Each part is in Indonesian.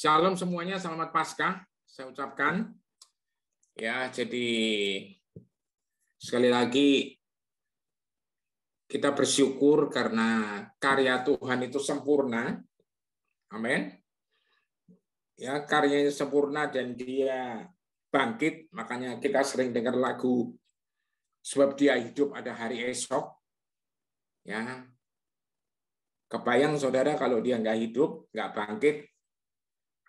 Shalom semuanya, selamat Paskah. Saya ucapkan. Ya, jadi sekali lagi kita bersyukur karena karya Tuhan itu sempurna. Amin. Ya, karyanya sempurna dan dia bangkit. Makanya kita sering dengar lagu sebab dia hidup ada hari esok. Ya, kebayang saudara kalau dia nggak hidup, nggak bangkit,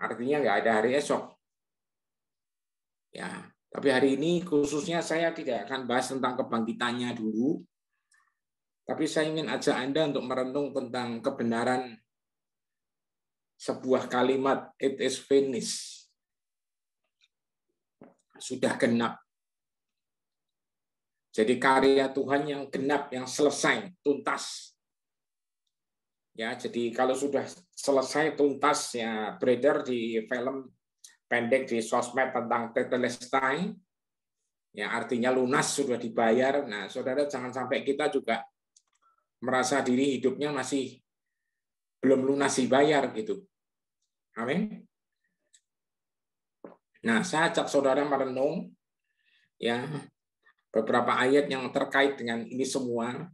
artinya nggak ada hari esok. Ya, tapi hari ini khususnya saya tidak akan bahas tentang kebangkitannya dulu, tapi saya ingin ajak Anda untuk merenung tentang kebenaran sebuah kalimat, it is finished. Sudah genap. Jadi karya Tuhan yang genap, yang selesai, tuntas. Ya, jadi kalau sudah selesai tuntas, ya beredar di film pendek di sosmed tentang tetelestai, ya artinya lunas, sudah dibayar. Nah, saudara jangan sampai kita juga merasa diri hidupnya masih belum lunas dibayar gitu. Amin. Nah, saya ajak saudara merenung ya beberapa ayat yang terkait dengan ini semua,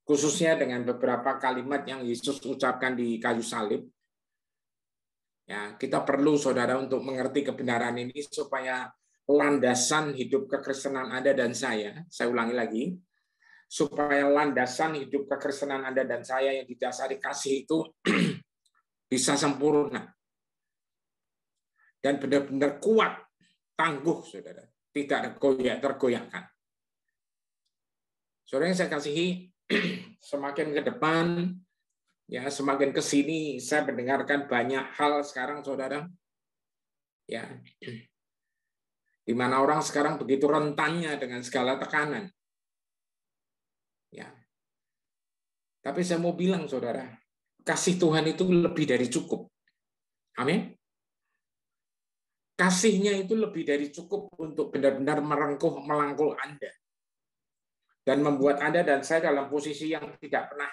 khususnya dengan beberapa kalimat yang Yesus ucapkan di kayu salib. Ya, kita perlu saudara untuk mengerti kebenaran ini supaya landasan hidup kekristenan Anda dan saya ulangi lagi, supaya landasan hidup kekristenan Anda dan saya yang didasari kasih itu bisa sempurna dan benar-benar kuat, tangguh, saudara, tidak tergoyahkan. Saudara yang saya kasihi, semakin ke depan, ya semakin ke sini, saya mendengarkan banyak hal sekarang, saudara, ya, di mana orang sekarang begitu rentannya dengan segala tekanan, ya. Tapi saya mau bilang, saudara, kasih Tuhan itu lebih dari cukup. Amin. Kasihnya itu lebih dari cukup untuk benar-benar melangkul Anda. Dan membuat Anda dan saya dalam posisi yang tidak pernah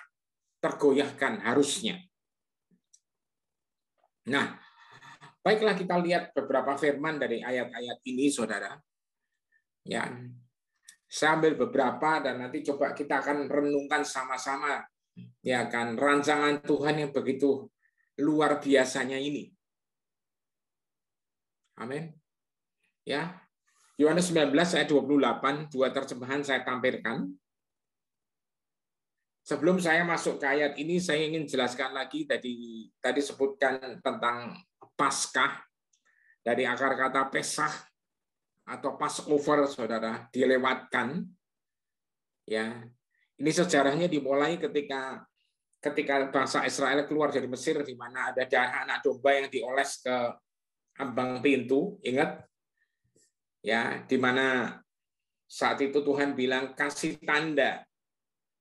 tergoyahkan harusnya. Nah, baiklah kita lihat beberapa firman dari ayat-ayat ini, saudara. Ya, saya ambil beberapa dan nanti coba kita akan renungkan sama-sama. Ya kan, rancangan Tuhan yang begitu luar biasanya ini. Amin. Ya, Yohanes 19 ayat 28, dua terjemahan saya tampilkan. Sebelum saya masuk ke ayat ini, saya ingin jelaskan lagi tadi sebutkan tentang Paskah dari akar kata Pesah atau Passover, saudara, dilewatkan. Ya, ini sejarahnya dimulai ketika bangsa Israel keluar dari Mesir, di mana ada darah anak domba yang dioles ke ambang pintu. Ingat, ya, di mana saat itu Tuhan bilang kasih tanda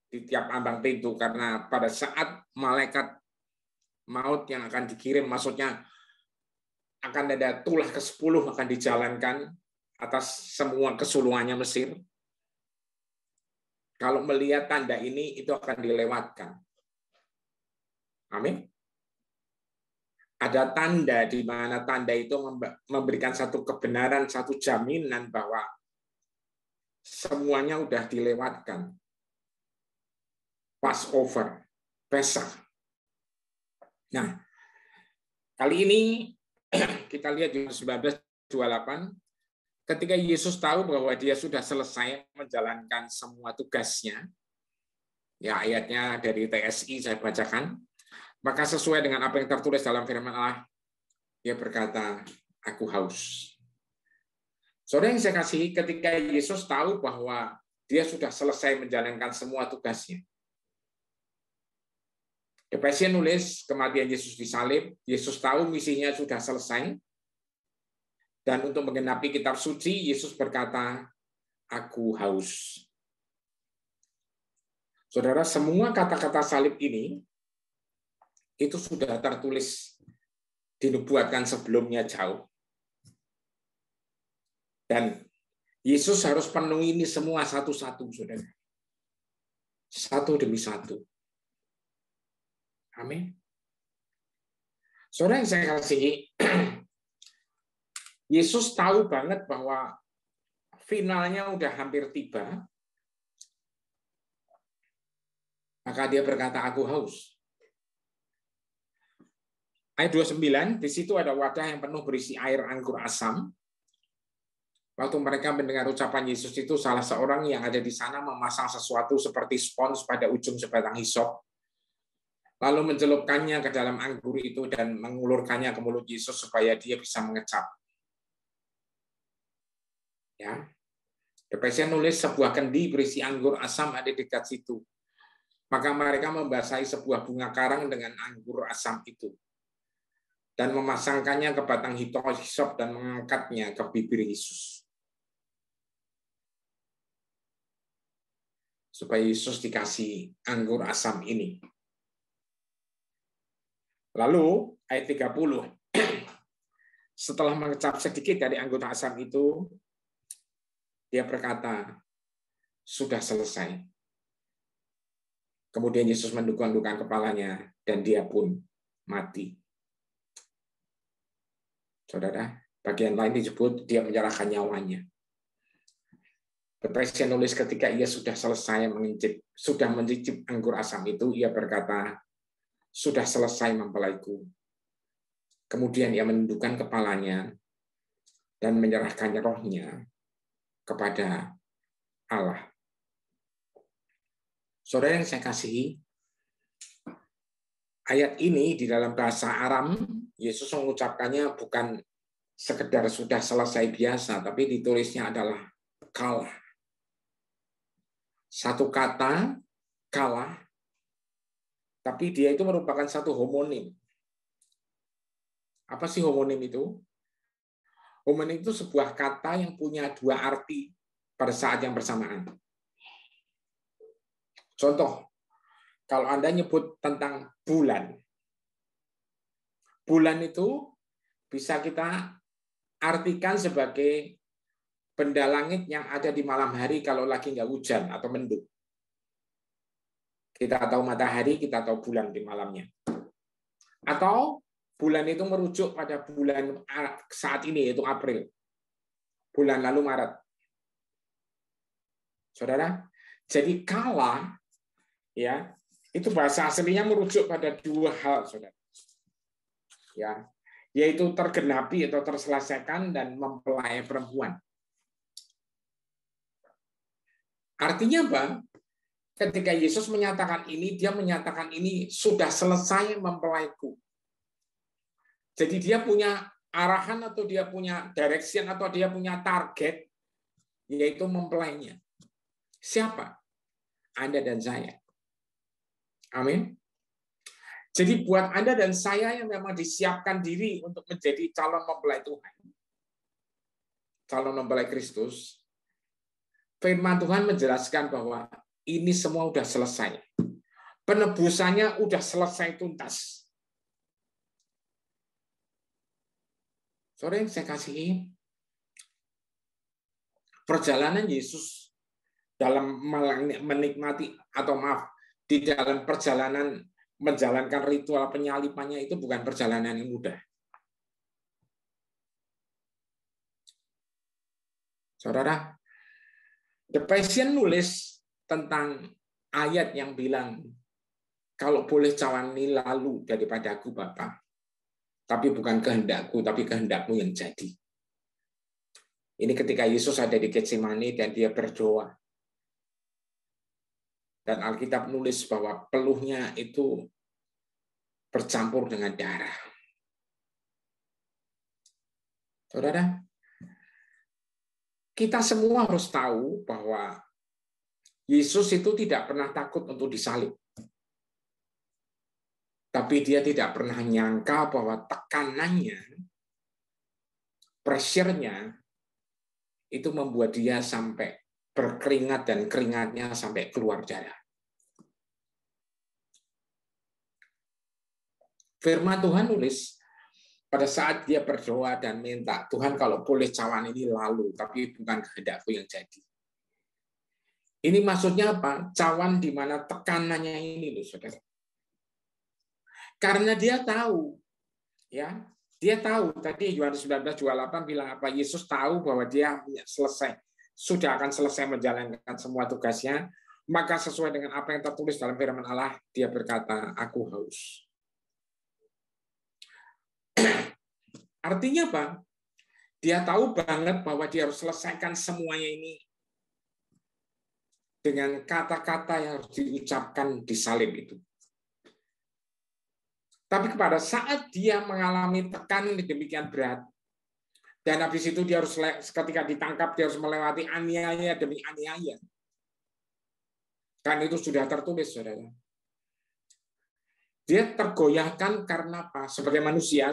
di tiap ambang pintu, karena pada saat malaikat maut yang akan dikirim, maksudnya akan ada tulah ke-10 akan dijalankan atas semua keseluruhannya Mesir. Kalau melihat tanda ini, itu akan dilewatkan. Amin. Ada tanda di mana tanda itu memberikan satu kebenaran, satu jaminan bahwa semuanya udah dilewatkan. Passover, Pesach. Nah, kali ini kita lihat di 19:28, ketika Yesus tahu bahwa dia sudah selesai menjalankan semua tugasnya, ya ayatnya dari TSI saya bacakan, maka sesuai dengan apa yang tertulis dalam firman Allah, dia berkata, aku haus. Saudara yang saya kasihi, ketika Yesus tahu bahwa dia sudah selesai menjalankan semua tugasnya, Efesius nulis kematian Yesus disalib, Yesus tahu misinya sudah selesai, dan untuk menggenapi kitab suci, Yesus berkata, aku haus. Saudara, semua kata-kata salib ini, itu sudah tertulis, dinubuatkan sebelumnya jauh. Dan Yesus harus penuhi ini semua satu-satu, saudara. Satu demi satu. Amin. Saudara yang saya kasihi, Yesus tahu banget bahwa finalnya udah hampir tiba. Maka dia berkata, aku haus. Ayat 29, di situ ada wadah yang penuh berisi air anggur asam. Waktu mereka mendengar ucapan Yesus itu, salah seorang yang ada di sana memasang sesuatu seperti spons pada ujung sebatang hisop, lalu mencelupkannya ke dalam anggur itu dan mengulurkannya ke mulut Yesus supaya dia bisa mengecap. Ya, The Passion nulis sebuah kendi berisi anggur asam ada di dekat situ. Maka mereka membasahi sebuah bunga karang dengan anggur asam itu dan memasangkannya ke batang hisop dan mengangkatnya ke bibir Yesus. Supaya Yesus dikasih anggur asam ini. Lalu ayat 30. Setelah mengecap sedikit dari anggur asam itu, dia berkata, sudah selesai. Kemudian Yesus mendukung-dukung kepalanya dan dia pun mati. Saudara, bagian lain disebut dia menyerahkan nyawanya. The Passion nulis ketika ia sudah selesai mencicip anggur asam itu, ia berkata, sudah selesai mempelaiku. Kemudian ia menundukkan kepalanya dan menyerahkan rohnya kepada Allah. Saudara yang saya kasihi, ayat ini di dalam bahasa Aram, Yesus mengucapkannya bukan sekedar sudah selesai biasa, tapi ditulisnya adalah kalah. Satu kata, kalah, tapi dia itu merupakan satu homonim. Apa sih homonim itu? Homonim itu sebuah kata yang punya dua arti pada saat yang bersamaan. Contoh, kalau Anda nyebut tentang bulan, bulan itu bisa kita artikan sebagai benda langit yang ada di malam hari kalau lagi nggak hujan atau mendung. Kita tahu matahari, kita tahu bulan di malamnya. Atau bulan itu merujuk pada bulan saat ini, yaitu April. Bulan lalu Maret. Saudara, jadi kala, ya, itu bahasa aslinya merujuk pada dua hal, saudara. Ya, yaitu tergenapi atau terselesaikan dan mempelai perempuan. Artinya apa? Ketika Yesus menyatakan ini, dia menyatakan ini sudah selesai mempelaiku. Jadi dia punya arahan atau dia punya direction atau dia punya target, yaitu mempelainya. Siapa? Anda dan saya. Amin. Jadi buat Anda dan saya yang memang disiapkan diri untuk menjadi calon mempelai Tuhan, calon mempelai Kristus, firman Tuhan menjelaskan bahwa ini semua sudah selesai. Penebusannya sudah selesai tuntas. Saudara yang saya kasihi, perjalanan Yesus dalam menikmati atau di dalam perjalanan menjalankan ritual penyalipannya itu bukan perjalanan yang mudah. Saudara, The Passion nulis tentang ayat yang bilang, kalau boleh cawan ini lalu daripada aku Bapa, tapi bukan kehendakku, tapi kehendakmu yang jadi. Ini ketika Yesus ada di Getsemani dan dia berdoa. Dan Alkitab nulis bahwa peluhnya itu bercampur dengan darah. Saudara, kita semua harus tahu bahwa Yesus itu tidak pernah takut untuk disalib. Tapi dia tidak pernah nyangka bahwa tekanannya, pressure-nya, itu membuat dia sampai berkeringat dan keringatnya sampai keluar darah. Firman Tuhan nulis, pada saat dia berdoa dan minta, Tuhan kalau boleh cawan ini lalu, tapi bukan kehendakku yang jadi. Ini maksudnya apa? Cawan di mana tekanannya ini loh, saudara. Karena dia tahu, Ya, dia tahu tadi Yohanes 19:28 bilang apa? Yesus tahu bahwa dia sudah akan selesai menjalankan semua tugasnya, maka sesuai dengan apa yang tertulis dalam firman Allah, dia berkata, aku haus. Artinya apa? Dia tahu banget bahwa dia harus selesaikan semuanya ini dengan kata-kata yang harus diucapkan di salib itu. Tapi pada saat dia mengalami tekanan yang demikian berat, dan habis itu dia harus ketika ditangkap dia harus melewati aniaya demi aniaya. Kan itu sudah tertulis, saudara. Dia tergoyahkan karena apa? Sebagai manusia,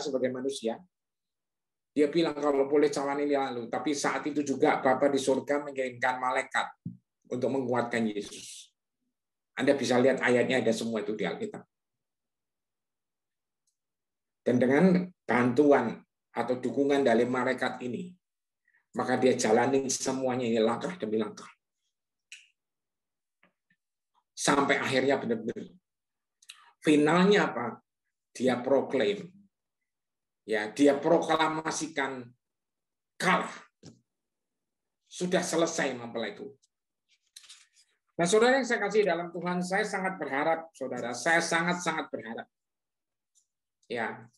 dia bilang kalau boleh cawan ini lalu. Tapi saat itu juga Bapa di surga mengirimkan malaikat untuk menguatkan Yesus. Anda bisa lihat ayatnya ada semua itu di Alkitab. Dan dengan bantuan atau dukungan dari malaikat ini, maka dia jalani semuanya ini langkah demi langkah. Sampai akhirnya benar-benar. Finalnya apa? Dia proklaim. Ya, dia proklamasikan kalah. Sudah selesai mempelai itu. Nah, saudara yang saya kasih dalam Tuhan, saya sangat berharap, saudara, saya sangat-sangat berharap. Ya,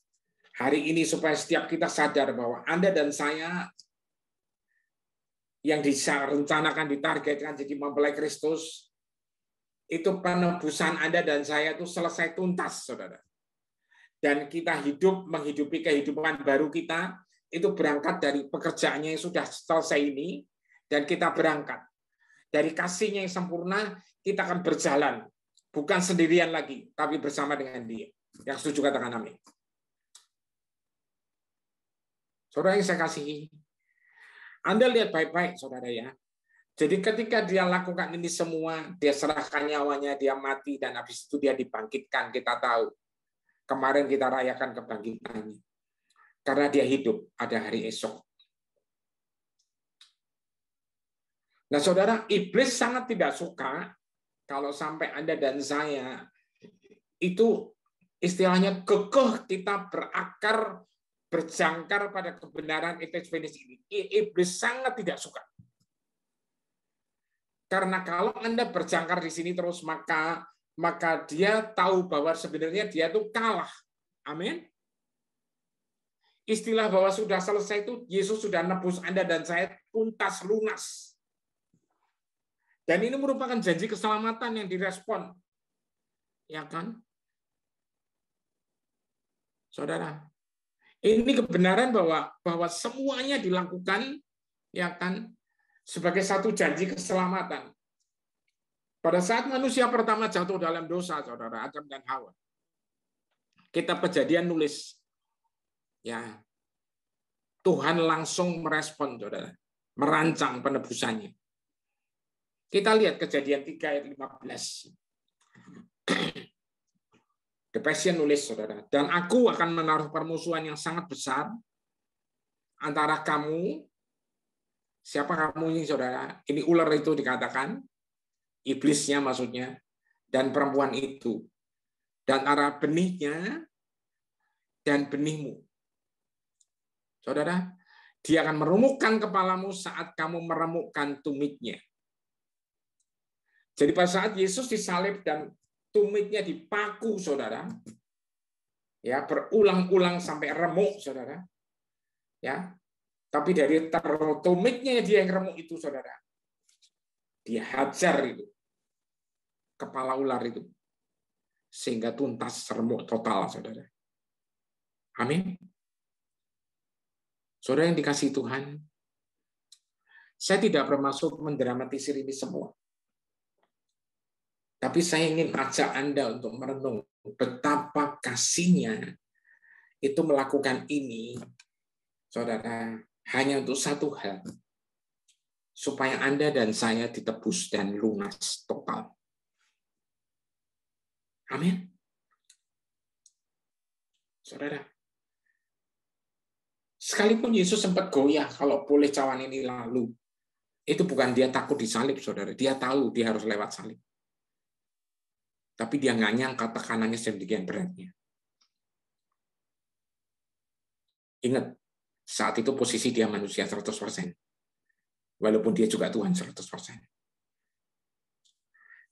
hari ini supaya setiap kita sadar bahwa Anda dan saya yang direncanakan, ditargetkan jadi mempelai Kristus, itu penebusan Anda dan saya itu selesai tuntas, saudara. Dan kita menghidupi kehidupan baru kita, itu berangkat dari pekerjaannya yang sudah selesai ini, dan kita berangkat. Dari kasihnya yang sempurna, kita akan berjalan. Bukan sendirian lagi, tapi bersama dengan dia. Yang setuju katakan amin. Saudara yang saya kasihi, Anda lihat baik-baik, saudara ya. Jadi ketika dia lakukan ini semua, dia serahkan nyawanya, dia mati, dan habis itu dia dibangkitkan. Kita tahu, kemarin kita rayakan kebangkitannya. Karena dia hidup, ada hari esok. Nah, saudara, iblis sangat tidak suka kalau sampai Anda dan saya itu istilahnya kekeh kita berakar, berjangkar pada kebenaran etis-finis ini. Iblis sangat tidak suka. Karena kalau Anda berjangkar di sini terus, maka dia tahu bahwa sebenarnya dia itu kalah. Amin. Istilah bahwa sudah selesai itu, Yesus sudah nebus Anda dan saya tuntas, lunas. Dan ini merupakan janji keselamatan yang direspon. Ya kan? Saudara, ini kebenaran bahwa semuanya dilakukan, ya kan, sebagai satu janji keselamatan. Pada saat manusia pertama jatuh dalam dosa, saudara, Adam dan Hawa, kitab Kejadian nulis, ya, Tuhan langsung merespon, saudara, merancang penebusannya. Kita lihat Kejadian 3 ayat 15. The Passion nulis, saudara, dan aku akan menaruh permusuhan yang sangat besar antara kamu, siapa kamu ini, saudara? Ini ular itu dikatakan, iblisnya maksudnya, dan perempuan itu, dan arah benihnya dan benihmu. Saudara, dia akan meremukkan kepalamu saat kamu meremukkan tumitnya. Jadi pada saat Yesus disalib dan tumitnya dipaku, saudara, ya berulang-ulang sampai remuk, saudara, ya. Tapi dari tumitnya dia yang remuk itu, saudara, dia hajar itu kepala ular itu sehingga tuntas, remuk total, saudara. Amin. Saudara yang dikasihi Tuhan, saya tidak bermaksud mendramatisir ini semua. Tapi saya ingin ajak Anda untuk merenung betapa kasihnya itu melakukan ini, saudara, hanya untuk satu hal, supaya Anda dan saya ditebus dan lunas total. Amin. Saudara, sekalipun Yesus sempat goyah, kalau boleh cawan ini lalu, itu bukan dia takut disalib, saudara. Dia tahu dia harus lewat salib. Tapi dia nggak nyangka tekanannya sedemikian beratnya. Ingat, saat itu posisi dia manusia 100%. Walaupun dia juga Tuhan 100%.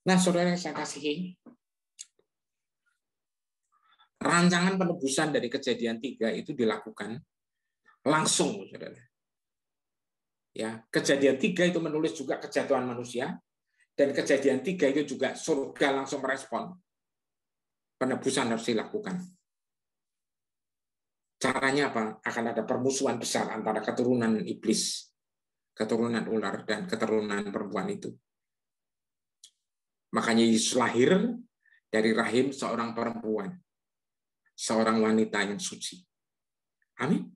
Nah, saudara yang saya kasihi, rancangan penebusan dari Kejadian 3 itu dilakukan langsung, saudara. Ya, Kejadian 3 itu menulis juga kejatuhan manusia, dan Kejadian 3 itu juga surga langsung merespon. Penebusan harus dilakukan. Caranya apa? Akan ada permusuhan besar antara keturunan iblis, keturunan ular, dan keturunan perempuan itu. Makanya Yesus lahir dari rahim seorang perempuan, seorang wanita yang suci. Amin.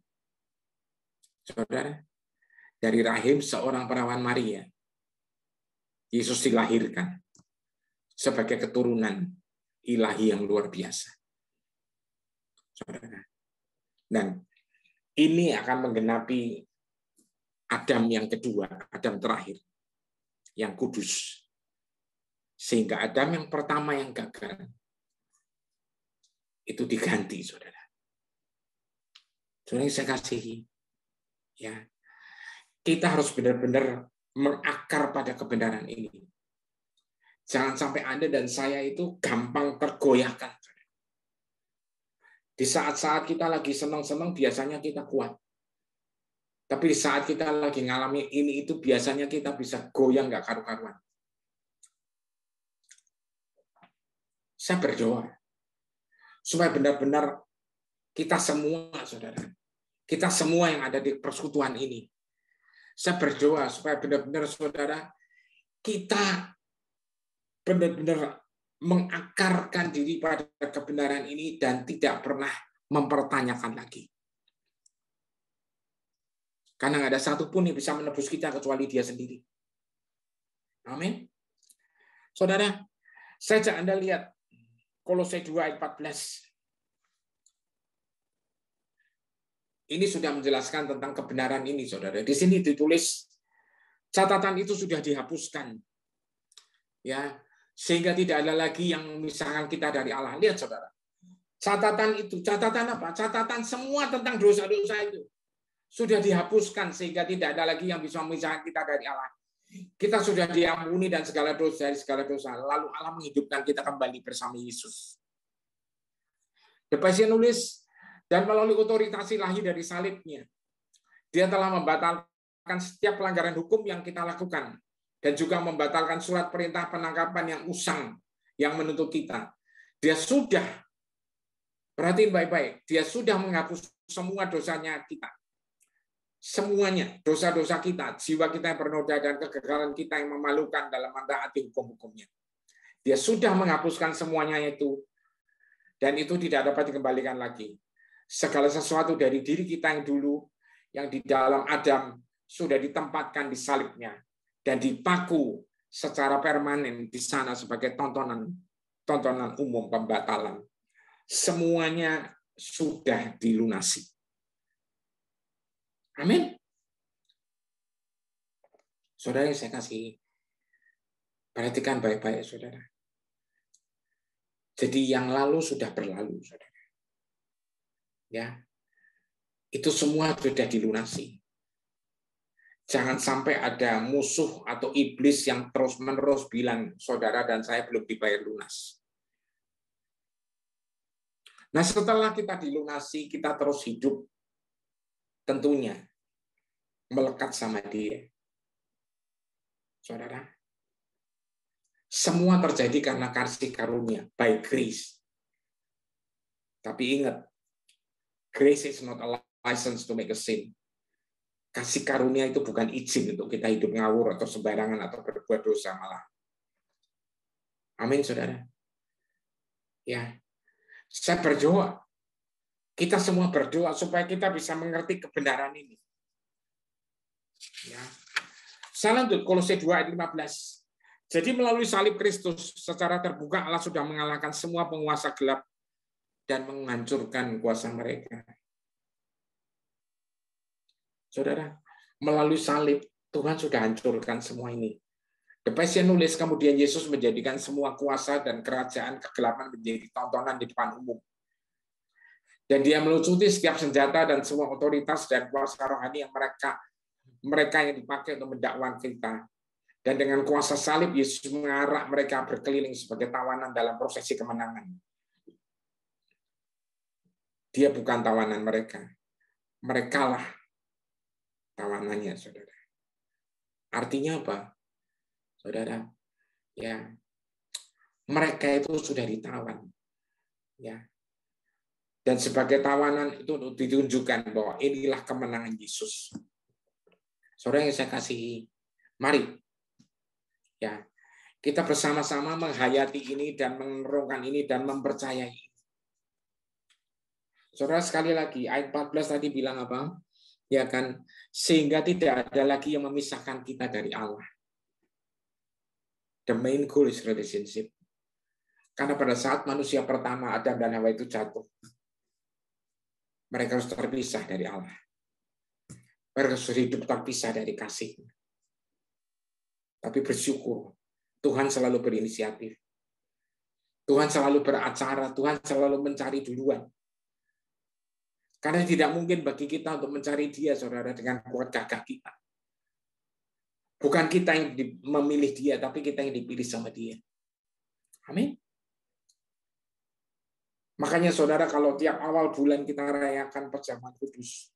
Saudara, dari rahim seorang perawan Maria, Yesus dilahirkan sebagai keturunan ilahi yang luar biasa. Saudara. Dan ini akan menggenapi Adam yang kedua, Adam terakhir, yang kudus. Sehingga Adam yang pertama yang gagal, itu diganti, saudara. Saudara yang saya kasihi, ya, kita harus benar-benar mengakar pada kebenaran ini. Jangan sampai Anda dan saya itu gampang tergoyahkan. Di saat-saat kita lagi senang-senang, biasanya kita kuat. Tapi di saat kita lagi ngalami ini itu, biasanya kita bisa goyang nggak karu-karuan. Saya berdoa supaya benar-benar kita semua, saudara, kita semua yang ada di persekutuan ini, saya berdoa supaya benar-benar, saudara, kita benar-benar mengakarkan diri pada kebenaran ini dan tidak pernah mempertanyakan lagi. Karena nggak ada satupun yang bisa menebus kita kecuali Dia sendiri. Amin. Saudara, saya ajak Anda lihat Kolose 2 ayat 14. Ini sudah menjelaskan tentang kebenaran ini, saudara. Di sini ditulis catatan itu sudah dihapuskan, ya, sehingga tidak ada lagi yang memisahkan kita dari Allah. Lihat, saudara. Catatan itu, catatan apa? Catatan semua tentang dosa-dosa itu sudah dihapuskan sehingga tidak ada lagi yang bisa memisahkan kita dari Allah. Kita sudah diampuni dan segala dosa dari segala dosa. Lalu Allah menghidupkan kita kembali bersama Yesus. The Passion nulis, dan melalui otoritas ilahi dari salibnya, Dia telah membatalkan setiap pelanggaran hukum yang kita lakukan dan juga membatalkan surat perintah penangkapan yang usang yang menuntut kita. Dia sudah, perhatiin baik-baik, Dia sudah menghapus semua dosanya kita. Semuanya, dosa-dosa kita, jiwa kita yang bernoda dan kegagalan kita yang memalukan dalam mentaati hukum-hukumnya. Dia sudah menghapuskan semuanya itu, dan itu tidak dapat dikembalikan lagi. Segala sesuatu dari diri kita yang dulu, yang di dalam Adam, sudah ditempatkan di salibnya, dan dipaku secara permanen di sana sebagai tontonan umum pembatalan. Semuanya sudah dilunasi. Amin. Saudara yang saya kasih, perhatikan baik-baik, saudara. Jadi yang lalu sudah berlalu, saudara. Ya, itu semua sudah dilunasi. Jangan sampai ada musuh atau iblis yang terus-menerus bilang, saudara dan saya belum dibayar lunas. Nah, setelah kita dilunasi, kita terus hidup, tentunya melekat sama Dia. Saudara, semua terjadi karena kasih karunia, by grace. Tapi ingat, grace is not a license to make a sin. Kasih karunia itu bukan izin untuk kita hidup ngawur atau sembarangan atau berbuat dosa malah. Amin, saudara. Ya, saya berdoa, kita semua berdoa supaya kita bisa mengerti kebenaran ini. Ya. Saya lanjut Kolose 2 ayat 15. Jadi melalui salib Kristus secara terbuka Allah sudah mengalahkan semua penguasa gelap dan menghancurkan kuasa mereka. Saudara, melalui salib Tuhan sudah hancurkan semua ini. The Passion nulis, kemudian Yesus menjadikan semua kuasa dan kerajaan kegelapan menjadi tontonan di depan umum. Dan dia melucuti setiap senjata dan semua otoritas dan kuasa rohani yang mereka yang dipakai untuk mendakwan kita. Dan dengan kuasa salib, Yesus mengarak mereka berkeliling sebagai tawanan dalam prosesi kemenangan. Dia bukan tawanan mereka. Merekalah tawanannya, saudara. Artinya apa? Saudara, ya, mereka itu sudah ditawan. Ya. Dan sebagai tawanan itu ditunjukkan bahwa inilah kemenangan Yesus. Saudara yang saya kasihi, mari ya kita bersama-sama menghayati ini dan merenungkan ini dan mempercayai. Saudara, sekali lagi ayat 14 tadi bilang apa? Ya kan, sehingga tidak ada lagi yang memisahkan kita dari Allah. The main goal is relationship. Karena pada saat manusia pertama Adam dan Hawa itu jatuh, mereka harus terpisah dari Allah. Mereka harus hidup terpisah dari kasih. Tapi bersyukur, Tuhan selalu berinisiatif. Tuhan selalu beracara, Tuhan selalu mencari duluan. Karena tidak mungkin bagi kita untuk mencari Dia, saudara, dengan kuat gagah kita. Bukan kita yang memilih Dia, tapi kita yang dipilih sama Dia. Amin. Makanya saudara, kalau tiap awal bulan kita rayakan perjamuan kudus,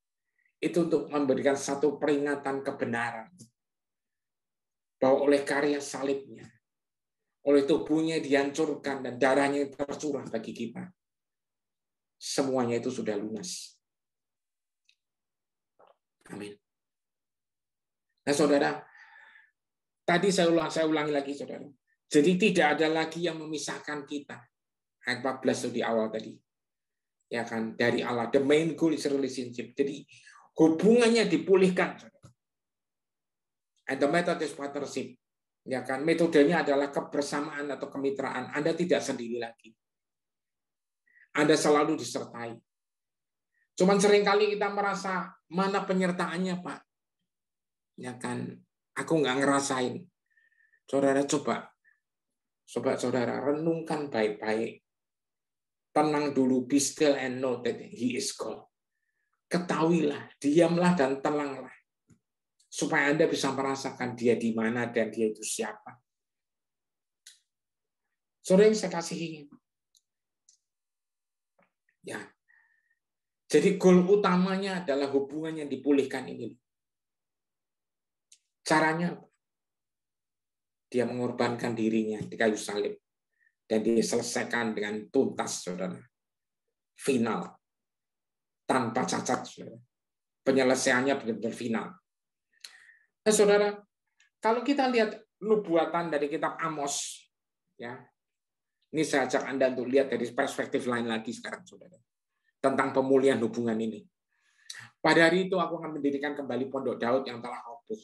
itu untuk memberikan satu peringatan kebenaran. Bahwa oleh karya salibnya, oleh tubuhnya dihancurkan dan darahnya tercurah bagi kita. Semuanya itu sudah lunas. Amin. Nah saudara, tadi saya ulangi lagi saudara. Jadi tidak ada lagi yang memisahkan kita. Ayat 14 itu di awal tadi. Ya kan, dari Allah. The main goal is relationship. Jadi hubungannya dipulihkan. And the method is partnership. Ya kan, metodenya adalah kebersamaan atau kemitraan. Anda tidak sendiri lagi. Anda selalu disertai. Cuman seringkali kita merasa mana penyertaannya, Pak? Ya kan, aku nggak ngerasain. Saudara coba saudara renungkan baik-baik. Tenang dulu, be still and know that He is God. Ketahuilah, diamlah dan tenanglah. Supaya Anda bisa merasakan Dia di mana dan Dia itu siapa. Saudara yang saya kasihi. Ya. Jadi goal utamanya adalah hubungan yang dipulihkan ini. Caranya Dia mengorbankan dirinya di kayu salib dan diselesaikan dengan tuntas, saudara. Final. Tanpa cacat, saudara. Penyelesaiannya benar-benar final. Nah, saudara, kalau kita lihat nubuatan dari kitab Amos, ya, ini saya ajak Anda untuk lihat dari perspektif lain lagi sekarang, saudara, tentang pemulihan hubungan ini. Pada hari itu aku akan mendirikan kembali pondok Daud yang telah roboh,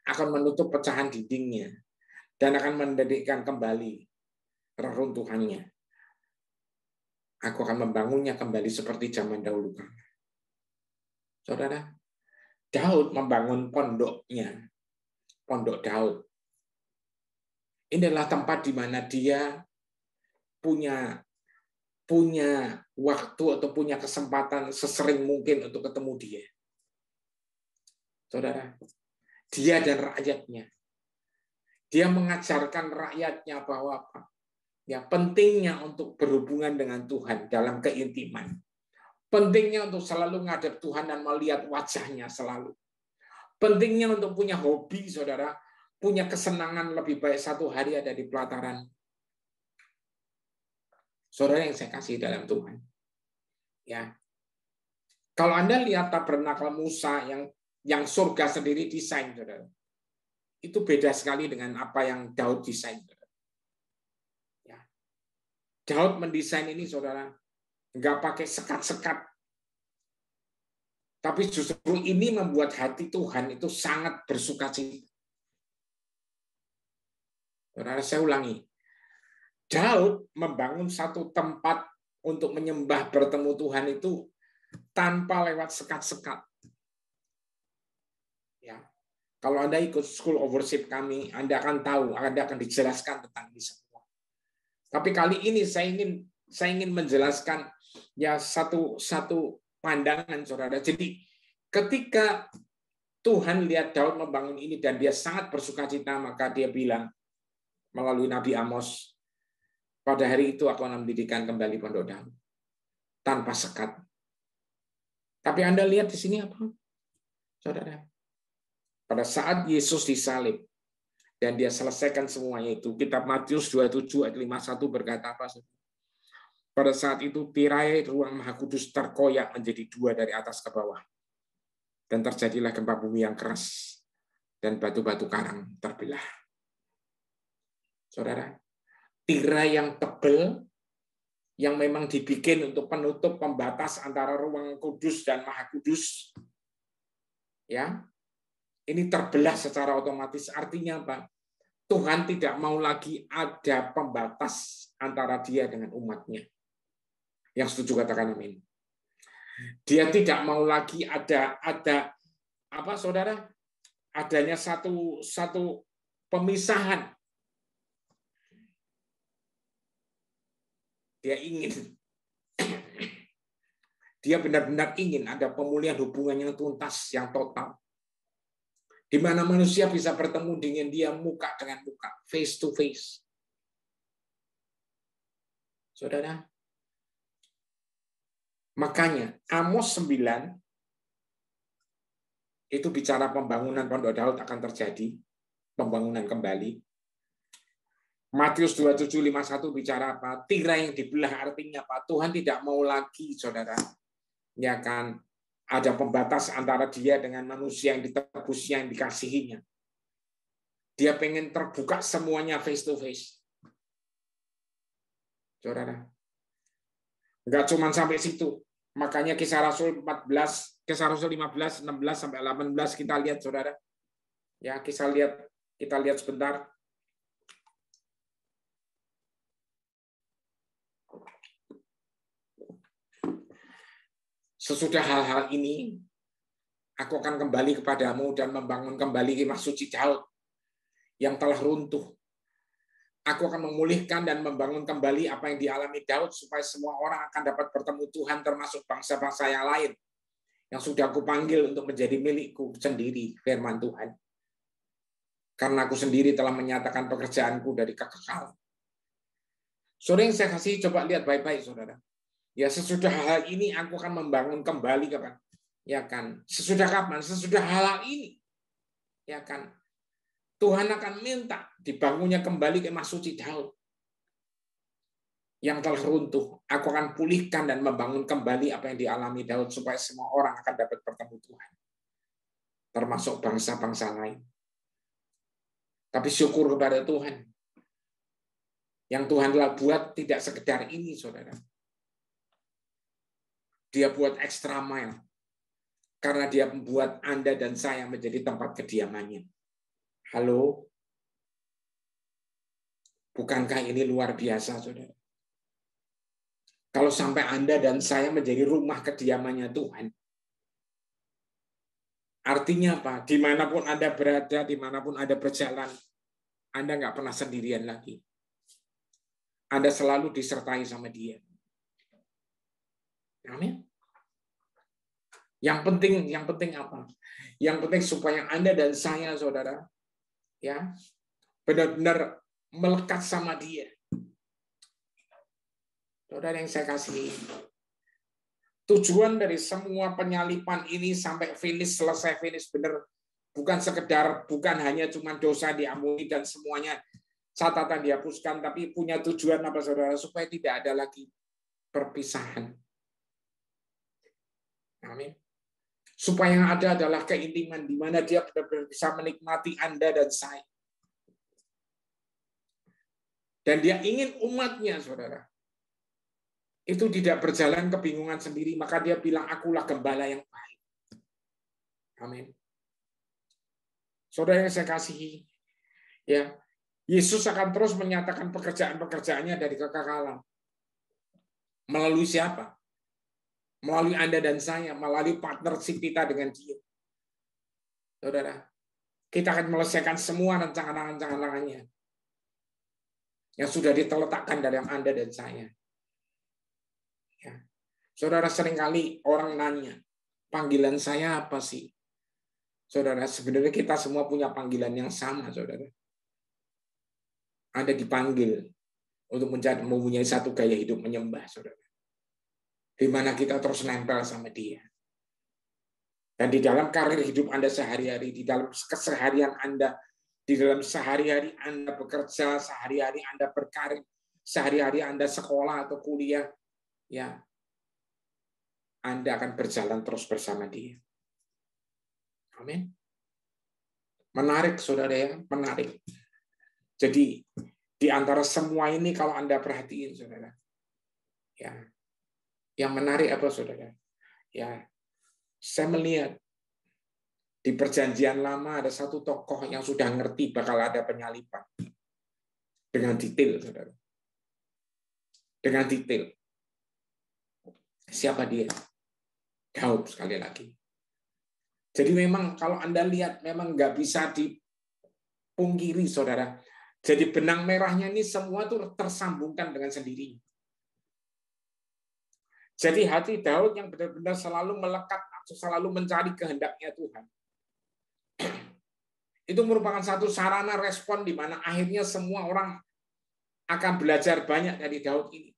akan menutup pecahan dindingnya, dan akan mendirikan kembali reruntuhannya. Aku akan membangunnya kembali seperti zaman dahulu. Saudara, Daud membangun pondoknya, pondok Daud. Ini adalah tempat di mana dia punya waktu atau punya kesempatan sesering mungkin untuk ketemu Dia. Saudara, Dia dan rakyatnya. Dia mengajarkan rakyatnya bahwa apa? Ya, pentingnya untuk berhubungan dengan Tuhan dalam keintiman. Pentingnya untuk selalu ngadep Tuhan dan melihat wajahnya selalu. Pentingnya untuk punya hobi, saudara. Punya kesenangan lebih baik satu hari ada di pelataran. Saudara yang saya kasih dalam Tuhan. Ya. Kalau Anda lihat tabernakel Musa yang surga sendiri desain, saudara. Itu beda sekali dengan apa yang Daud desain, saudara. Ya. Daud mendesain ini, saudara, nggak pakai sekat-sekat. Tapi justru ini membuat hati Tuhan itu sangat bersukacita. Saudara, saya ulangi. Daud membangun satu tempat untuk menyembah bertemu Tuhan itu tanpa lewat sekat-sekat. Ya. Kalau Anda ikut School of Worship kami, Anda akan tahu, Anda akan dijelaskan tentang ini semua. Tapi kali ini saya ingin menjelaskan ya satu pandangan, saudara. Jadi ketika Tuhan lihat Daud membangun ini dan dia sangat bersukacita, maka dia bilang melalui Nabi Amos, pada hari itu aku akan mendirikan kembali pondok Daud tanpa sekat. Tapi Anda lihat di sini apa, saudara? Pada saat Yesus disalib dan dia selesaikan semuanya itu, kitab Matius 27 ayat 51 berkata apa? Pada saat itu tirai ruang Maha Kudus terkoyak menjadi dua dari atas ke bawah. Dan terjadilah gempa bumi yang keras dan batu-batu karang terbelah. Saudara, tirai yang tebal yang memang dibikin untuk penutup pembatas antara ruang kudus dan Maha Kudus, ya, ini terbelah secara otomatis. Artinya apa? Tuhan tidak mau lagi ada pembatas antara dia dengan umatnya. Yang setuju katakan amin. Dia tidak mau lagi ada apa, saudara? Adanya satu pemisahan. Dia benar-benar ingin ada pemulihan hubungan yang tuntas, yang total. Di mana manusia bisa bertemu dengan dia muka dengan muka, face to face. Saudara, makanya Amos 9 itu bicara pembangunan pondok Daud akan terjadi, pembangunan kembali. Matius 27:51 bicara apa? Tirai yang dibelah, artinya apa? Tuhan tidak mau lagi, saudara, ya kan, ada pembatas antara dia dengan manusia yang ditebusnya, yang dikasihinya. Dia pengen terbuka semuanya face to face. Saudara, enggak cuma sampai situ. Makanya Kisah Rasul 15, 16 sampai 18 kita lihat, saudara. Ya, kita lihat sebentar. Sesudah hal-hal ini, aku akan kembali kepadamu dan membangun kembali kemah suci Daud yang telah runtuh. Aku akan memulihkan dan membangun kembali apa yang dialami Daud supaya semua orang akan dapat bertemu Tuhan, termasuk bangsa-bangsa yang lain yang sudah aku panggil untuk menjadi milikku sendiri, firman Tuhan. Karena aku sendiri telah menyatakan pekerjaanku dari kekekalan. Saudara yang saya kasih, coba lihat baik-baik, saudara. Ya, sesudah hal ini aku akan membangun kembali, kapan? Ya kan? Sesudah kapan? Sesudah hal ini. Ya kan? Tuhan akan minta dibangunnya kembali kemah suci Daud yang telah runtuh. Aku akan pulihkan dan membangun kembali apa yang dialami Daud supaya semua orang akan dapat bertemu Tuhan. Termasuk bangsa-bangsa lain. Tapi syukur kepada Tuhan. Yang Tuhan telah buat tidak sekedar ini, saudara. Dia buat extra mile. Karena dia membuat Anda dan saya menjadi tempat kediamannya. Halo? Bukankah ini luar biasa, saudara? Kalau sampai Anda dan saya menjadi rumah kediamannya Tuhan. Artinya apa? Dimanapun Anda berada, dimanapun Anda berjalan, Anda nggak pernah sendirian lagi. Anda selalu disertai sama dia. Amin. Yang penting apa? Yang penting supaya Anda dan saya, saudara, ya, benar-benar melekat sama dia. Saudara yang saya kasih, tujuan dari semua penyalipan ini sampai selesai finish benar, bukan hanya cuma dosa diampuni dan semuanya catatan dihapuskan, tapi punya tujuan apa, saudara? Supaya tidak ada lagi perpisahan. Amin. Supaya yang ada adalah keintiman di mana dia benar-benar bisa menikmati Anda dan saya. Dan dia ingin umatnya, saudara, itu tidak berjalan kebingungan sendiri, maka dia bilang, akulah gembala yang baik. Amin. Saudara yang saya kasihi, ya, Yesus akan terus menyatakan pekerjaan-pekerjaannya dari kekekalan. Melalui siapa? Melalui Anda dan saya, melalui partnership kita dengan dia. Saudara, kita akan menyelesaikan semua rancangan-rancangannya yang sudah diteletakkan dalam Anda dan saya. Ya. Saudara, seringkali orang nanya, panggilan saya apa sih? Saudara, sebenarnya kita semua punya panggilan yang sama, saudara. Anda dipanggil untuk mempunyai satu gaya hidup menyembah, saudara. Di mana kita terus nempel sama Dia. Dan di dalam karir hidup Anda sehari-hari, di dalam keseharian Anda, di dalam sehari-hari Anda bekerja, sehari-hari Anda berkarir, sehari-hari Anda sekolah atau kuliah, ya, Anda akan berjalan terus bersama Dia. Amin. Menarik, saudara ya, menarik. Jadi di antara semua ini kalau Anda perhatiin, saudara, ya, yang menarik apa, saudara? Ya, saya melihat di Perjanjian Lama ada satu tokoh yang sudah ngerti bakal ada penyaliban dengan detail, saudara. Dengan detail. Siapa dia? Daud, sekali lagi. Jadi memang kalau Anda lihat memang nggak bisa dipungkiri, saudara. Jadi benang merahnya ini semua tuh tersambungkan dengan sendirinya. Jadi hati Daud yang benar-benar selalu melekat, selalu mencari kehendaknya Tuhan. Itu merupakan satu sarana respon di mana akhirnya semua orang akan belajar banyak dari Daud ini.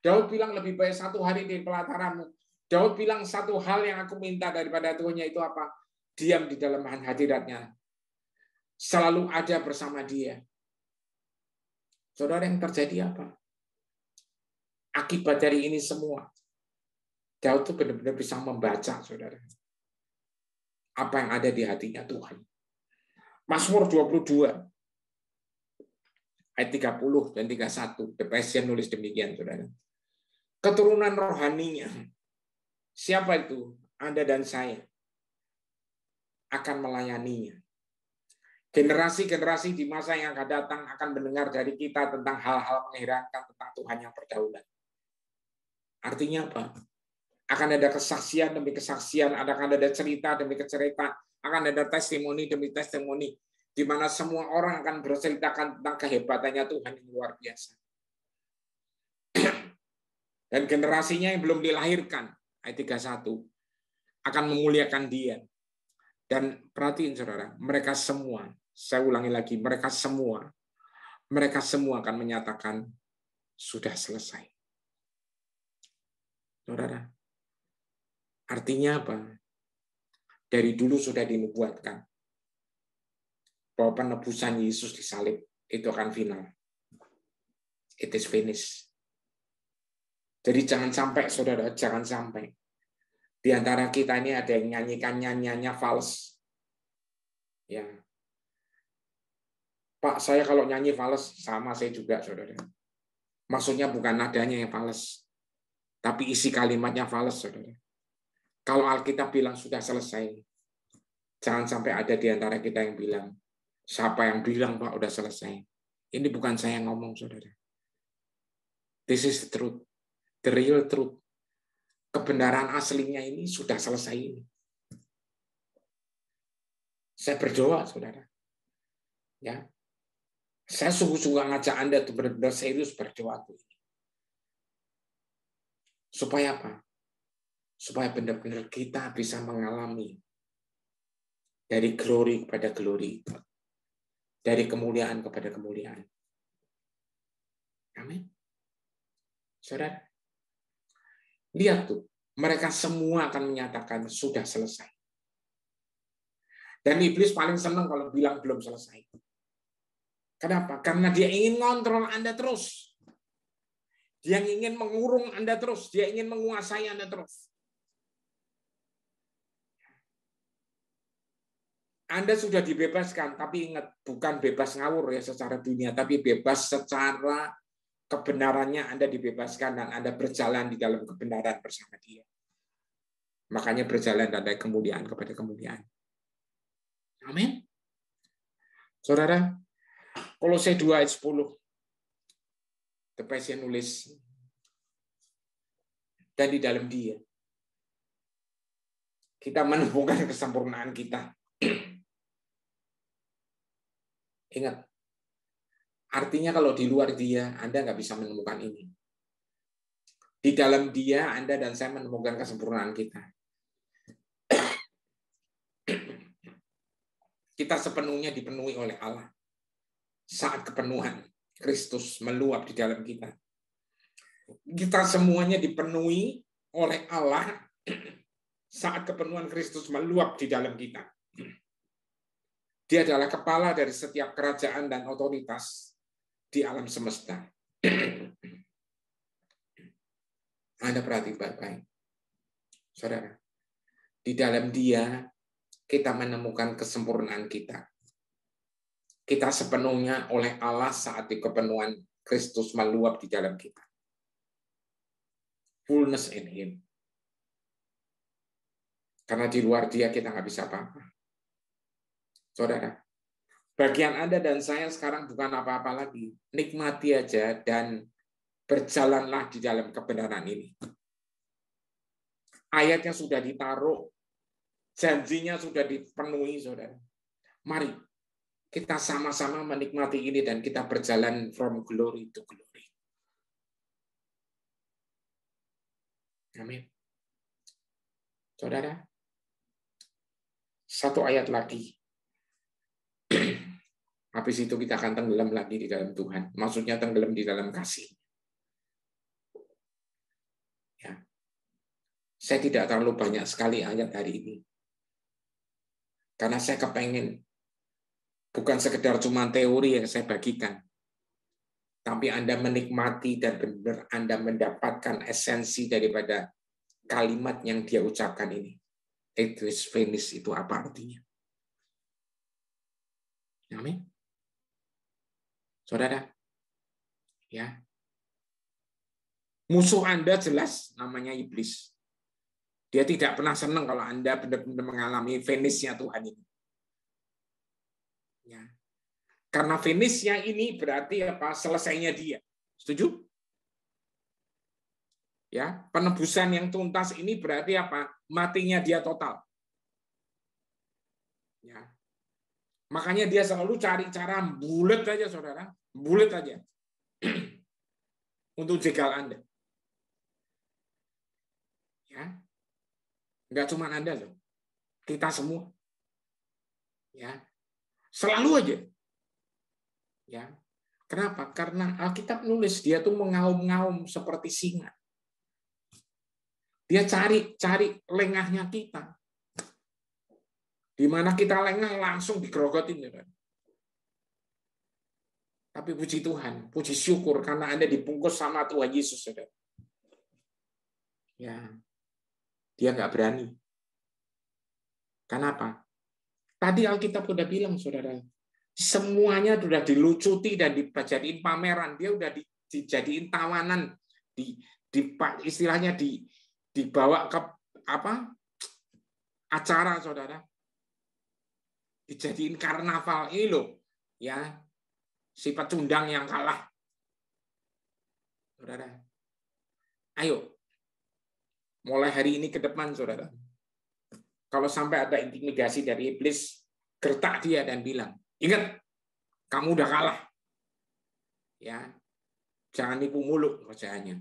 Daud bilang lebih baik satu hari di pelataranmu. Daud bilang satu hal yang aku minta daripada Tuhan yaitu apa? Diam di dalam hadiratnya. Selalu ada bersama Dia. Saudara, yang terjadi apa? Akibat dari ini semua, Daud itu benar-benar bisa membaca, saudara, apa yang ada di hatinya Tuhan. Mazmur 22 ayat 30 dan 31, The Passion nulis demikian, saudara. Keturunan rohaninya, siapa itu? Anda dan saya akan melayaninya. Generasi-generasi di masa yang akan datang akan mendengar dari kita tentang hal-hal mengherankan tentang Tuhan yang berdaulat. Artinya apa? Akan ada kesaksian demi kesaksian, akan ada cerita demi cerita, akan ada testimoni demi testimoni, di mana semua orang akan berceritakan tentang kehebatannya Tuhan yang luar biasa. Dan generasinya yang belum dilahirkan, ayat 31, akan memuliakan Dia. Dan perhatiin, saudara, mereka semua, saya ulangi lagi, mereka semua akan menyatakan sudah selesai. Saudara, artinya apa? Dari dulu sudah dinubuatkan bahwa penebusan Yesus disalib itu akan final. It is finished. Jadi jangan sampai, saudara, jangan sampai di antara kita ini ada yang nyanyikan nyanyiannya fals. Ya, Pak, saya kalau nyanyi fals sama saya juga, saudara. Maksudnya bukan nadanya yang fals, tapi isi kalimatnya fals, saudara. Kalau Alkitab bilang sudah selesai, jangan sampai ada di antara kita yang bilang, siapa yang bilang Pak udah selesai? Ini bukan saya yang ngomong, saudara. This is the truth, the real truth. Kebenaran aslinya ini sudah selesai ini. Saya berdoa, saudara. Ya, saya sungguh-sungguh ngajak Anda untuk benar-benar serius berdoa ini. Supaya apa? Supaya benar-benar kita bisa mengalami dari glory kepada glory, dari kemuliaan kepada kemuliaan. Amin. Saudara, lihat tuh, mereka semua akan menyatakan sudah selesai. Dan iblis paling senang kalau bilang belum selesai. Kenapa? Karena dia ingin ngontrol Anda terus. Dia ingin mengurung Anda terus. Dia ingin menguasai Anda terus. Anda sudah dibebaskan, tapi ingat, bukan bebas ngawur ya secara dunia, tapi bebas secara kebenarannya. Anda dibebaskan dan Anda berjalan di dalam kebenaran bersama Dia. Makanya berjalan dari kemuliaan kepada kemuliaan. Amin. Saudara, Kolose 2 ayat 10. The Passion nulis, dan di dalam Dia kita menemukan kesempurnaan kita. Ingat, artinya kalau di luar Dia, Anda nggak bisa menemukan ini. Di dalam Dia, Anda dan saya menemukan kesempurnaan kita. Kita sepenuhnya dipenuhi oleh Allah. Saat kepenuhan Kristus meluap di dalam kita. Kita semuanya dipenuhi oleh Allah saat kepenuhan Kristus meluap di dalam kita. Dia adalah kepala dari setiap kerajaan dan otoritas di alam semesta. Anda perhati baik-baik. Saudara, di dalam Dia kita menemukan kesempurnaan kita. Kita sepenuhnya oleh Allah saat di kepenuhan Kristus meluap di dalam kita. Fullness in Him. Karena di luar Dia kita nggak bisa apa-apa. Saudara, bagian Anda dan saya sekarang bukan apa-apa lagi. Nikmati aja dan berjalanlah di dalam kebenaran ini. Ayatnya sudah ditaruh, janjinya sudah dipenuhi, saudara. Mari kita sama-sama menikmati ini dan kita berjalan from glory to glory. Amin. Saudara, satu ayat lagi. Habis itu kita akan tenggelam lagi di dalam Tuhan. Maksudnya tenggelam di dalam kasih. Ya. Saya tidak terlalu banyak sekali ayat hari ini. Karena saya kepengen bukan sekedar cuma teori yang saya bagikan. Tapi Anda menikmati dan benar Anda mendapatkan esensi daripada kalimat yang dia ucapkan ini. It is finished, itu apa artinya? Amin. Saudara, ya. Musuh Anda jelas namanya iblis. Dia tidak pernah senang kalau Anda benar-benar mengalami finish-nya Tuhan ini. Ya. Karena finish-nya ini berarti apa? Selesainya dia. Setuju? Ya, penebusan yang tuntas ini berarti apa? Matinya dia total. Ya. Makanya dia selalu cari cara bulet aja, saudara. Bulet aja. Untuk jegal Anda. Ya. Enggak cuma Anda loh. Kita semua. Ya. Selalu aja. Ya. Kenapa? Karena Alkitab nulis dia tuh mengaum-ngaum seperti singa. Dia cari lengahnya kita. Di mana kita lengah langsung digerogotin. Ya. Tapi puji Tuhan, puji syukur karena Anda dibungkus sama Tuhan Yesus. Saudara. Ya, dia nggak berani. Kenapa? Tadi Alkitab sudah bilang, saudara, semuanya sudah dilucuti dan dijadiin pameran. Dia udah dijadiin tawanan, istilahnya dibawa ke apa? Acara, saudara. Dijadiin karnaval ini loh, ya. Si pecundang yang kalah. Saudara. Ayo. Mulai hari ini ke depan, saudara. Kalau sampai ada intimidasi dari iblis, gertak dia dan bilang, ingat, kamu udah kalah. Ya, jangan tipu mulu kerjaannya.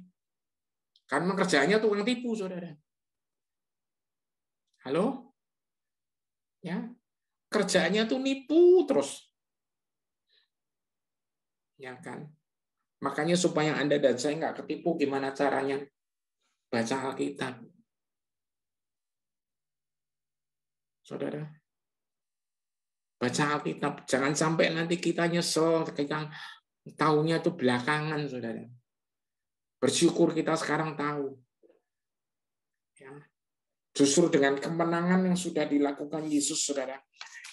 Karena kerjaannya tukang tipu, saudara. Halo? Ya, kerjaannya tuh nipu terus. Ya kan? Makanya supaya Anda dan saya nggak ketipu, gimana caranya? Baca Alkitab. Saudara. Baca Alkitab. Jangan sampai nanti kita nyesel, kita tahunya itu belakangan, saudara. Bersyukur kita sekarang tahu. Ya. Justru dengan kemenangan yang sudah dilakukan Yesus, saudara.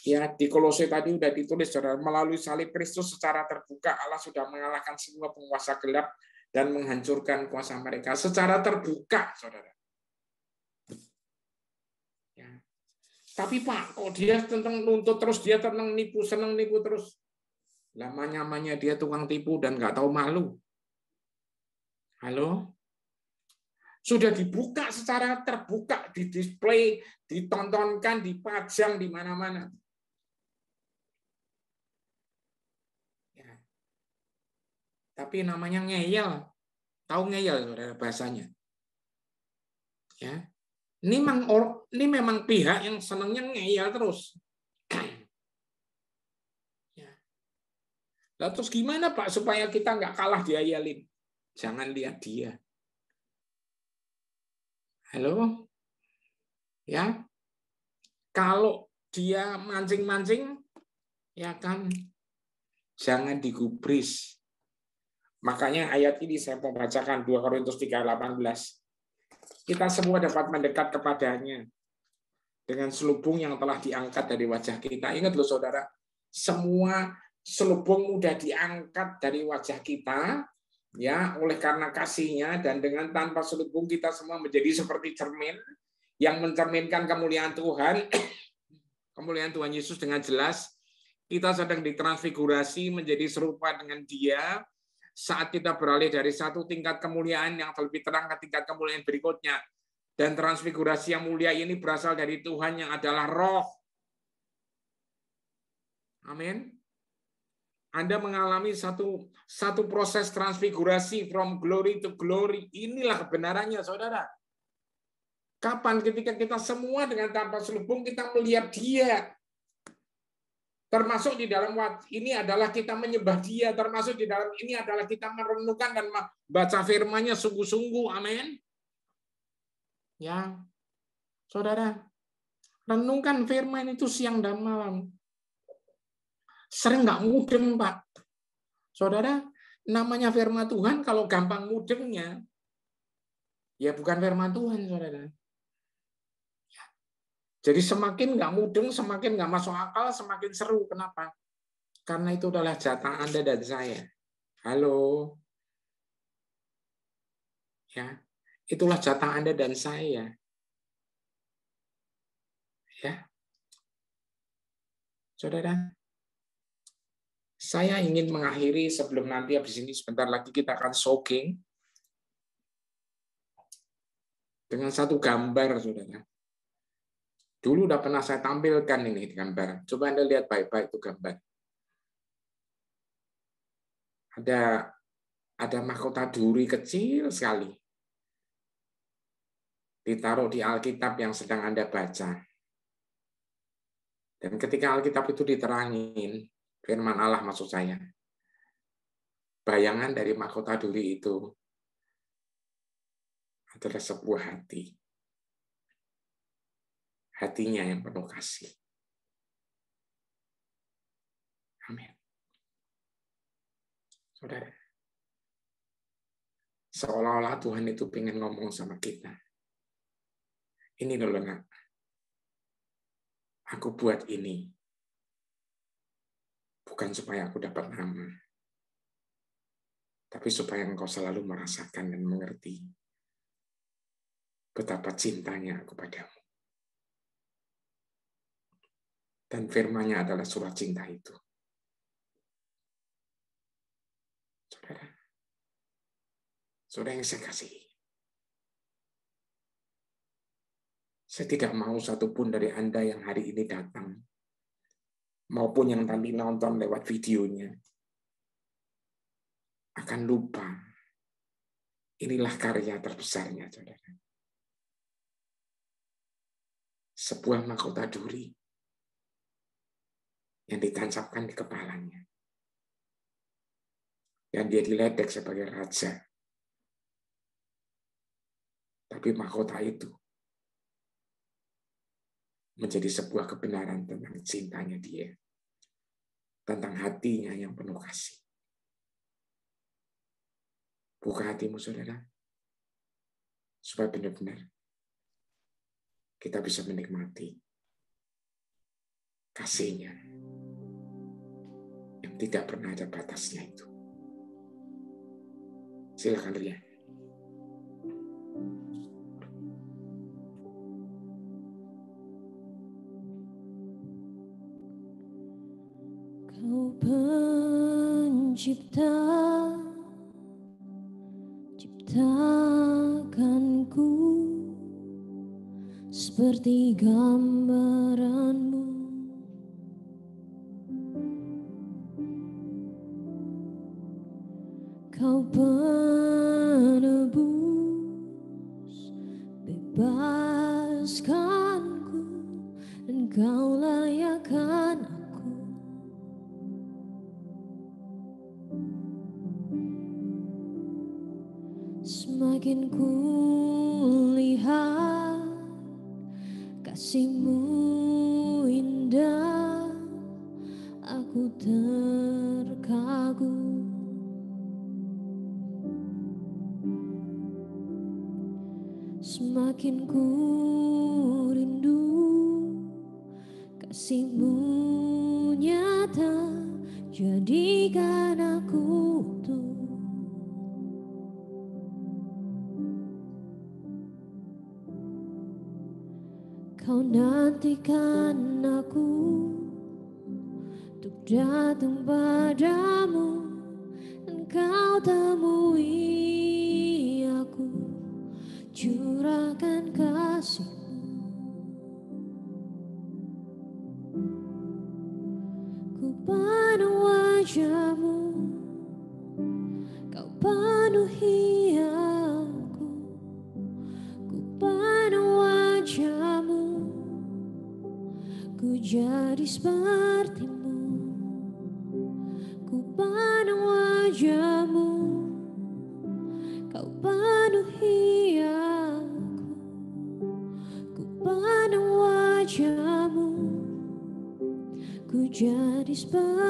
Ya, di Kolose tadi sudah ditulis, saudara, melalui salib Kristus secara terbuka Allah sudah mengalahkan semua penguasa gelap dan menghancurkan kuasa mereka secara terbuka, saudara. Ya. Tapi Pak, kok dia tentang nuntut terus, dia tentang nipu, senang nipu terus. Lama-lamanya dia tukang tipu dan nggak tahu malu. Halo? Sudah dibuka secara terbuka, di display, ditontonkan, dipajang di mana-mana. Tapi namanya ngeyel. Tahu ngeyel, saudara, bahasanya. Ya. Ini memang pihak yang senangnya ngeyel terus. Ya. Lalu terus gimana Pak supaya kita nggak kalah diayalin? Jangan lihat dia. Halo? Ya. Kalau dia mancing-mancing, ya kan, jangan digubris. Makanya ayat ini saya mau bacakan 2 Korintus 3:18. Kita semua dapat mendekat kepadanya dengan selubung yang telah diangkat dari wajah kita. Ingat loh saudara, semua selubung mudah diangkat dari wajah kita, ya, oleh karena kasihnya, dan dengan tanpa selubung kita semua menjadi seperti cermin yang mencerminkan kemuliaan Tuhan, kemuliaan Tuhan Yesus dengan jelas. Kita sedang ditransfigurasi menjadi serupa dengan Dia saat kita beralih dari satu tingkat kemuliaan yang lebih terang ke tingkat kemuliaan berikutnya. Dan transfigurasi yang mulia ini berasal dari Tuhan yang adalah Roh. Amin. Anda mengalami satu proses transfigurasi from glory to glory. Inilah kebenarannya, saudara. Kapan? Ketika kita semua dengan tanpa selubung kita melihat Dia. Termasuk di dalam ini adalah kita menyembah Dia, termasuk di dalam ini adalah kita merenungkan dan baca firman-Nya sungguh-sungguh. Amin. Ya. Saudara, renungkan firman itu siang dan malam. Sering nggak mudeng, Pak. Saudara, namanya firman Tuhan kalau gampang mudengnya, ya bukan firman Tuhan, saudara. Jadi semakin nggak mudeng, semakin nggak masuk akal, semakin seru. Kenapa? Karena itu adalah jatah Anda dan saya. Halo. Ya, itulah jatah Anda dan saya. Ya. Saudara, saya ingin mengakhiri sebelum nanti habis ini sebentar lagi kita akan soaking dengan satu gambar, saudara. Dulu udah pernah saya tampilkan ini gambar. Coba Anda lihat baik-baik itu gambar. Ada mahkota duri kecil sekali. Ditaruh di Alkitab yang sedang Anda baca. Dan ketika Alkitab itu diterangin, firman Allah maksud saya, bayangan dari mahkota duri itu adalah sebuah hati. Hatinya yang penuh kasih. Amin. Saudara, seolah-olah Tuhan itu pengen ngomong sama kita. Ini loh nak, aku buat ini bukan supaya aku dapat nama, tapi supaya engkau selalu merasakan dan mengerti betapa cintanya aku padamu. Dan firman-Nya adalah surat cinta itu. Saudara yang saya kasihi, saya tidak mau satupun dari Anda yang hari ini datang, maupun yang nanti nonton lewat videonya, akan lupa. Inilah karya terbesarnya, saudara. Sebuah mahkota duri yang ditancapkan di kepalanya. Dan dia diledek sebagai raja. Tapi mahkota itu menjadi sebuah kebenaran tentang cintanya dia. Tentang hatinya yang penuh kasih. Buka hatimu, saudara. Supaya benar-benar kita bisa menikmati kasihnya yang tidak pernah ada batasnya itu. Silakan Ria. Kau pencipta, ciptakanku seperti gambaran-Mu. Kau penuh Engkau layakkan aku. Semakin ku lihat kasih-Mu indah, aku terkagum. Semakin ku rindu kasih-Mu nyata, jadikan aku utuh. Kau nantikan aku untuk datang padamu, dan Kau temui aku, curahkan kasih-Mu. Ku penuh wajah-Mu, Kau penuhi aku. Ku penuh wajah-Mu, ku jadi seperti-Mu. Ku penuh wajah-Mu, Kau penuhi aku. Ku penuh wajah-Mu, ku jadi seperti-Mu.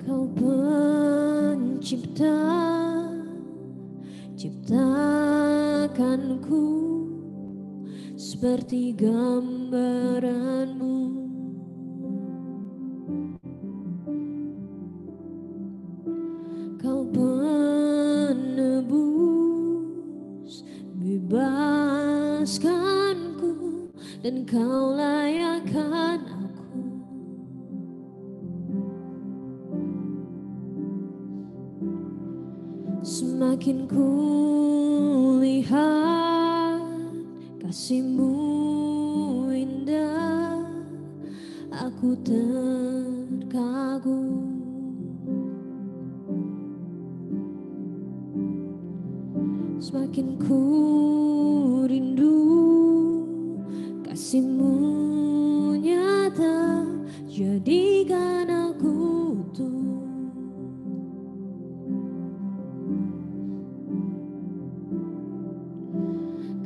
Kau pencipta, ciptakanku seperti gambaran-Mu. Kau penebus, bebaskanku, dan Kau layakkan aku. Semakin ku lihat kasih-Mu indah, aku terkagum. Semakin ku rindu kasih-Mu nyata, jadikan aku utuh.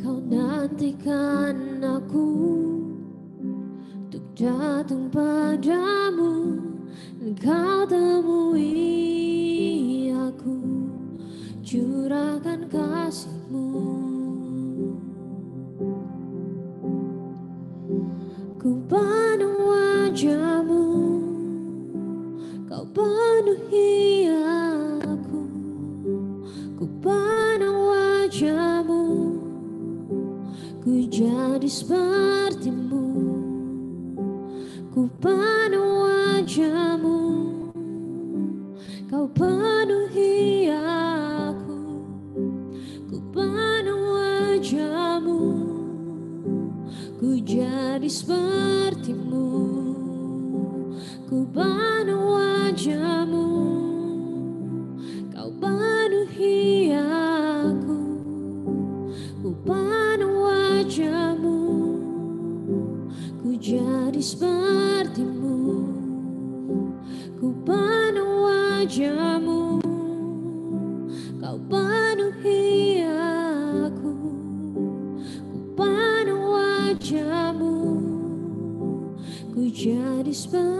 Kau nantikan aku untuk datang padamu, dan Kau temui aku, curahkan kasih-Mu. Ku penuh wajah-Mu, Kau penuhi aku. Ku penuh wajah-Mu, ku jadi seperti-Mu. Ku penuh wajah-Mu, Kau penuhi aku. Ku penuh wajah-Mu, ku jadi seperti-Mu. Ku penuh wajah-Mu, Kau penuhi aku. Ku penuh wajah-Mu, ku jadi seperti-Mu. Ku penuh wajah-Mu, Kau penuhi aku. Ku penuh wajah-Mu, ku jadi seperti-Mu.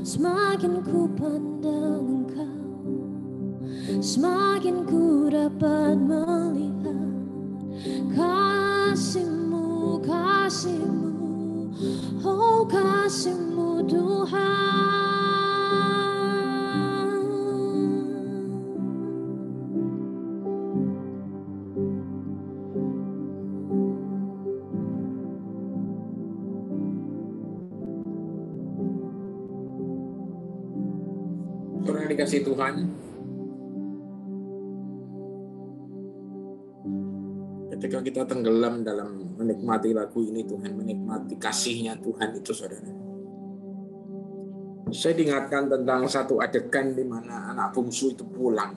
Semakin ku pandang Engkau, semakin ku dapat melihat kasih-Mu, kasih-Mu, oh kasih-Mu Tuhan. Saudara dikasih Tuhan, ketika kita tenggelam dalam menikmati lagu ini, Tuhan, menikmati kasih-Nya Tuhan itu, saudara. Saya diingatkan tentang satu adegan di mana anak bungsu itu pulang.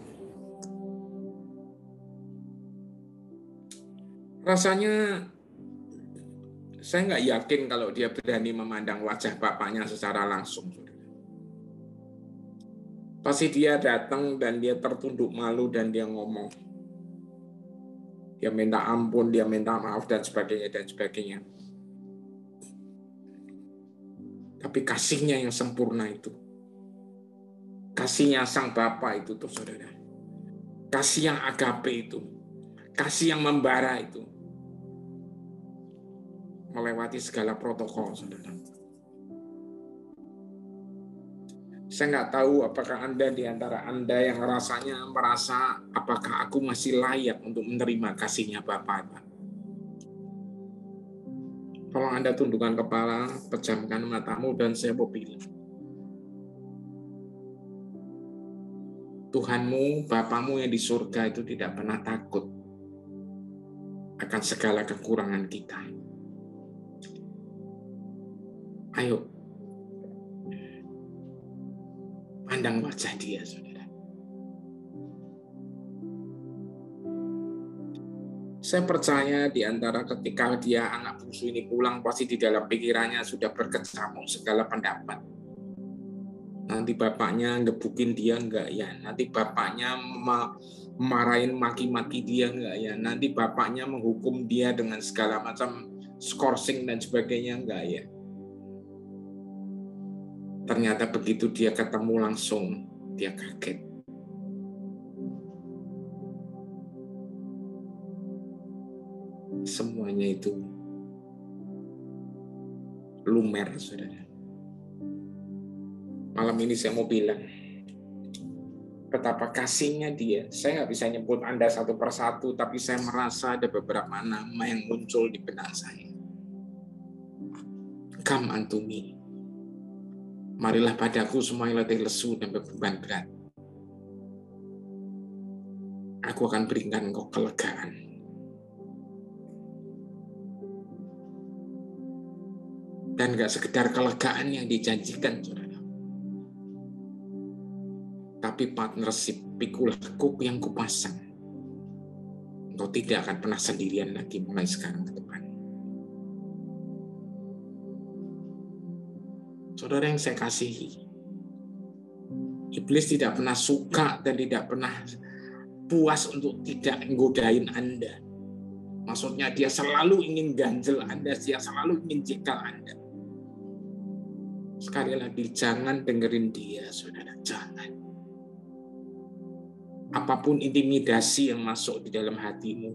Rasanya saya nggak yakin kalau dia berani memandang wajah bapaknya secara langsung, saudara. Pasti dia datang dan dia tertunduk malu dan dia ngomong. Dia minta ampun, dia minta maaf dan sebagainya dan sebagainya. Tapi kasihnya yang sempurna itu, kasihnya sang Bapa itu tuh, saudara. Kasih yang agape itu, kasih yang membara itu, melewati segala protokol, saudara. Saya nggak tahu apakah Anda di antara Anda yang rasanya merasa apakah aku masih layak untuk menerima kasih-Nya Bapa. Tolong Anda tundukkan kepala, pejamkan matamu, dan saya mau bilang, Tuhanmu, Bapamu yang di surga itu tidak pernah takut akan segala kekurangan kita. Ayo, pandang wajah Dia, saudara. Saya percaya di antara ketika dia anak bungsu ini pulang, pasti di dalam pikirannya sudah berkecamuk segala pendapat. Nanti bapaknya ngebukin dia enggak ya? Nanti bapaknya marahin maki-maki dia enggak ya? Nanti bapaknya menghukum dia dengan segala macam skorsing dan sebagainya enggak ya? Ternyata begitu dia ketemu langsung, dia kaget. Semuanya itu lumer, saudara. Malam ini saya mau bilang, betapa kasihnya Dia. Saya nggak bisa nyebut Anda satu persatu, tapi saya merasa ada beberapa nama yang muncul di benak saya. Come unto me. Marilah padaku semua yang letih lesu dan beban berat. Aku akan berikan engkau kelegaan. Dan gak sekedar kelegaan yang dijanjikan, saudara. Tapi partnership pikul lekuk yang kupasang. Engkau tidak akan pernah sendirian lagi mulai sekarang ke depan. Saudara yang saya kasihi, iblis tidak pernah suka dan tidak pernah puas untuk tidak menggodain Anda. Maksudnya dia selalu ingin ganjel Anda, dia selalu ingin jegal Anda. Sekali lagi, jangan dengerin dia, saudara, jangan. Apapun intimidasi yang masuk di dalam hatimu,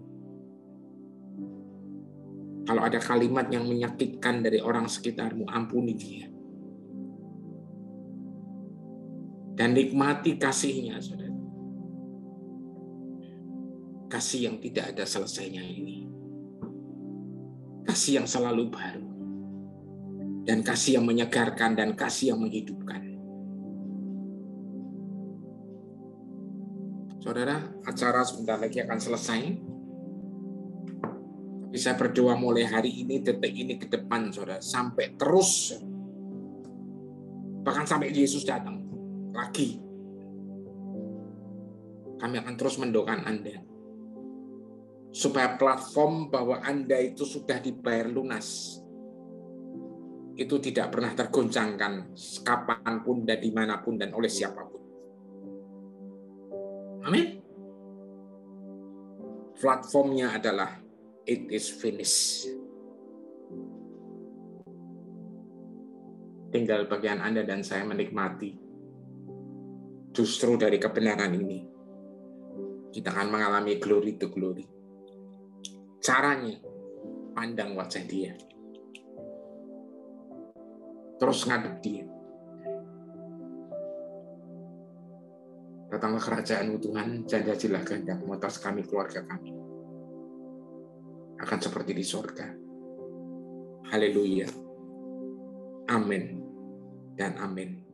kalau ada kalimat yang menyakitkan dari orang sekitarmu, ampuni dia. Dan nikmati kasih-Nya, saudara. Kasih yang tidak ada selesainya ini. Kasih yang selalu baru. Dan kasih yang menyegarkan dan kasih yang menghidupkan. Saudara, acara sebentar lagi akan selesai. Tapi saya berdoa mulai hari ini, detik ini ke depan, saudara. Sampai terus. Bahkan sampai Yesus datang lagi. Kami akan terus mendoakan Anda. Supaya platform bahwa Anda itu sudah dibayar lunas. Itu tidak pernah tergoncangkan kapanpun dan dimanapun dan oleh siapapun. Amin. Platformnya adalah it is finished. Tinggal bagian Anda dan saya menikmati. Justru dari kebenaran ini, kita akan mengalami glory to glory. Caranya, pandang wajah Dia. Terus ngadep Dia. Datanglah kerajaan-Mu Tuhan, janjilah kehendak-Mu atas kami, keluarga kami. Akan seperti di surga. Haleluya. Amin dan amin.